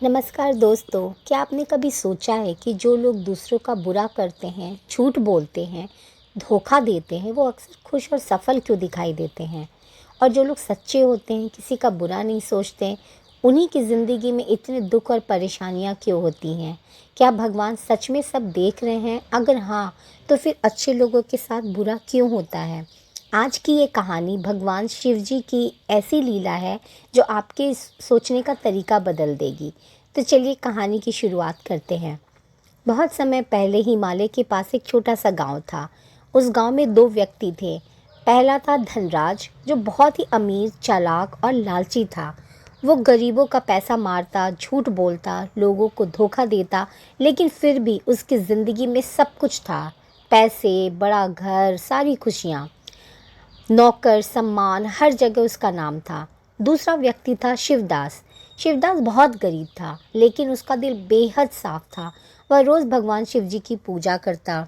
नमस्कार दोस्तों, क्या आपने कभी सोचा है कि जो लोग दूसरों का बुरा करते हैं, झूठ बोलते हैं, धोखा देते हैं, वो अक्सर खुश और सफल क्यों दिखाई देते हैं? और जो लोग सच्चे होते हैं, किसी का बुरा नहीं सोचते, उन्हीं की ज़िंदगी में इतने दुख और परेशानियाँ क्यों होती हैं? क्या भगवान सच में सब देख रहे हैं? अगर हाँ, तो फिर अच्छे लोगों के साथ बुरा क्यों होता है? आज की ये कहानी भगवान शिव जी की ऐसी लीला है जो आपके सोचने का तरीका बदल देगी। तो चलिए कहानी की शुरुआत करते हैं। बहुत समय पहले हिमालय के पास एक छोटा सा गांव था। उस गांव में दो व्यक्ति थे। पहला था धनराज, जो बहुत ही अमीर, चालाक और लालची था। वो गरीबों का पैसा मारता, झूठ बोलता, लोगों को धोखा देता, लेकिन फिर भी उसकी ज़िंदगी में सब कुछ था। पैसे, बड़ा घर, सारी खुशियाँ, नौकर, सम्मान, हर जगह उसका नाम था। दूसरा व्यक्ति था शिवदास। शिवदास बहुत गरीब था, लेकिन उसका दिल बेहद साफ था। वह रोज़ भगवान शिव जी की पूजा करता,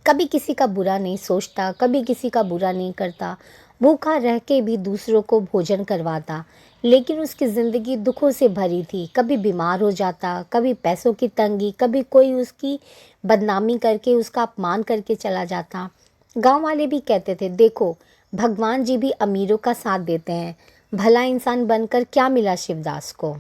कभी किसी का बुरा नहीं सोचता, कभी किसी का बुरा नहीं करता, भूखा रह के भी दूसरों को भोजन करवाता। लेकिन उसकी ज़िंदगी दुखों से भरी थी। कभी बीमार हो जाता, कभी पैसों की तंगी, कभी कोई उसकी बदनामी करके, उसका अपमान करके चला जाता। गांव वाले भी कहते थे, देखो, भगवान जी भी अमीरों का साथ देते हैं। भला इंसान बनकर क्या मिला शिवदास को?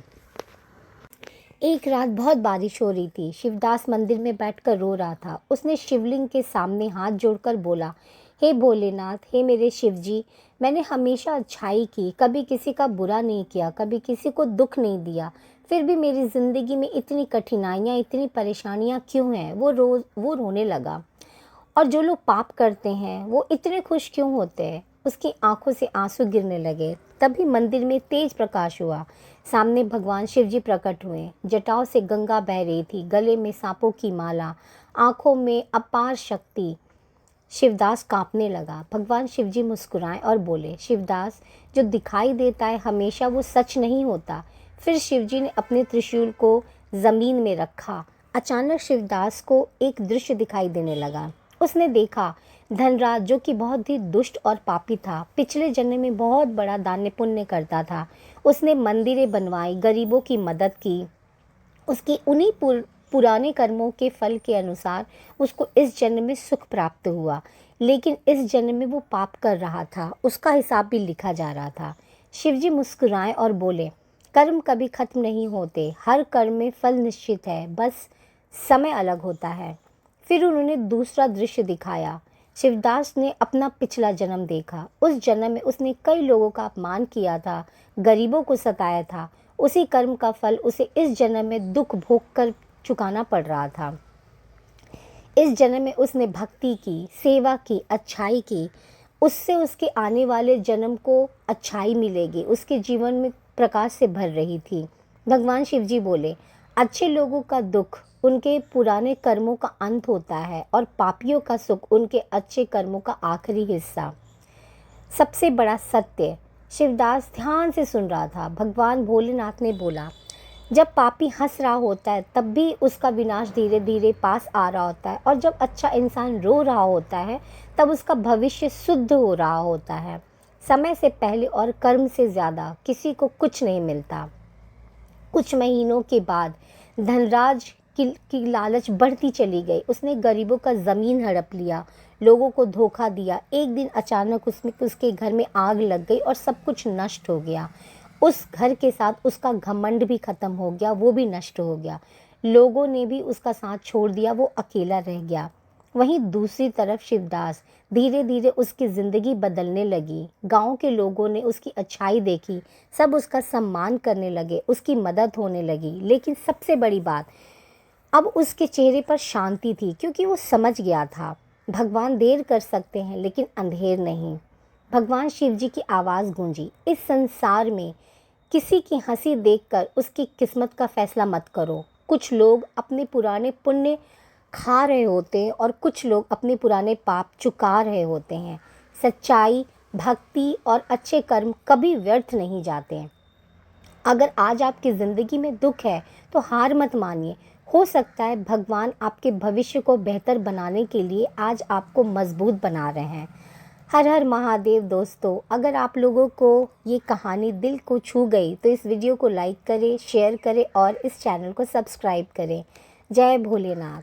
एक रात बहुत बारिश हो रही थी। शिवदास मंदिर में बैठकर रो रहा था। उसने शिवलिंग के सामने हाथ जोड़कर बोला, हे भोलेनाथ, हे मेरे शिव जी, मैंने हमेशा अच्छाई की, कभी किसी का बुरा नहीं किया, कभी किसी को दुख नहीं दिया। फिर भी मेरी ज़िंदगी में इतनी कठिनाइयाँ, इतनी परेशानियाँ क्यों हैं? वो रोने लगा। और जो लोग पाप करते हैं वो इतने खुश क्यों होते हैं? उसकी आंखों से आंसू गिरने लगे। तभी मंदिर में तेज प्रकाश हुआ। सामने भगवान शिव जी प्रकट हुए। जटाओं से गंगा बह रही थी, गले में सांपों की माला, आंखों में अपार शक्ति। शिवदास कांपने लगा। भगवान शिव जी मुस्कुराए और बोले, शिवदास, जो दिखाई देता है हमेशा वो सच नहीं होता। फिर शिव जी ने अपने त्रिशूल को जमीन में रखा। अचानक शिवदास को एक दृश्य दिखाई देने लगा। उसने देखा धनराज, जो कि बहुत ही दुष्ट और पापी था, पिछले जन्म में बहुत बड़ा दान पुण्य करता था। उसने मंदिरें बनवाई, गरीबों की मदद की। उसकी उन्हीं पुराने कर्मों के फल के अनुसार उसको इस जन्म में सुख प्राप्त हुआ। लेकिन इस जन्म में वो पाप कर रहा था, उसका हिसाब भी लिखा जा रहा था। शिवजी मुस्कुराए और बोले, कर्म कभी खत्म नहीं होते, हर कर्म में फल निश्चित है, बस समय अलग होता है। फिर उन्होंने दूसरा दृश्य दिखाया। शिवदास ने अपना पिछला जन्म देखा। उस जन्म में उसने कई लोगों का अपमान किया था, गरीबों को सताया था। उसी कर्म का फल उसे इस जन्म में दुख भोग कर चुकाना पड़ रहा था। इस जन्म में उसने भक्ति की, सेवा की, अच्छाई की। उससे उसके आने वाले जन्म को अच्छाई मिलेगी। उसके जीवन में प्रकाश से भर रही थी। भगवान शिव जी बोले, अच्छे लोगों का दुख उनके पुराने कर्मों का अंत होता है और पापियों का सुख उनके अच्छे कर्मों का आखिरी हिस्सा। सबसे बड़ा सत्य। शिवदास ध्यान से सुन रहा था। भगवान भोलेनाथ ने बोला, जब पापी हंस रहा होता है तब भी उसका विनाश धीरे धीरे पास आ रहा होता है, और जब अच्छा इंसान रो रहा होता है तब उसका भविष्य शुद्ध हो रहा होता है। समय से पहले और कर्म से ज़्यादा किसी को कुछ नहीं मिलता। कुछ महीनों के बाद धनराज की लालच बढ़ती चली गई। उसने गरीबों का ज़मीन हड़प लिया, लोगों को धोखा दिया। एक दिन अचानक उसके घर में आग लग गई और सब कुछ नष्ट हो गया। उस घर के साथ उसका घमंड भी खत्म हो गया, वो भी नष्ट हो गया। लोगों ने भी उसका साथ छोड़ दिया, वो अकेला रह गया। वहीं दूसरी तरफ शिवदास, धीरे धीरे उसकी ज़िंदगी बदलने लगी। गांव के लोगों ने उसकी अच्छाई देखी, सब उसका सम्मान करने लगे, उसकी मदद होने लगी। लेकिन सबसे बड़ी बात, अब उसके चेहरे पर शांति थी, क्योंकि वो समझ गया था, भगवान देर कर सकते हैं लेकिन अंधेर नहीं। भगवान शिव जी की आवाज़ गूंजी, इस संसार में किसी की हंसी देखकर उसकी किस्मत का फैसला मत करो। कुछ लोग अपने पुराने पुण्य खा रहे होते हैं और कुछ लोग अपने पुराने पाप चुका रहे होते हैं। सच्चाई, भक्ति और अच्छे कर्म कभी व्यर्थ नहीं जाते हैं। अगर आज आपकी ज़िंदगी में दुख है तो हार मत मानिए। हो सकता है भगवान आपके भविष्य को बेहतर बनाने के लिए आज आपको मजबूत बना रहे हैं। हर हर महादेव दोस्तों, अगर आप लोगों को ये कहानी दिल को छू गई तो इस वीडियो को लाइक करें, शेयर करें और इस चैनल को सब्सक्राइब करें। जय भोलेनाथ।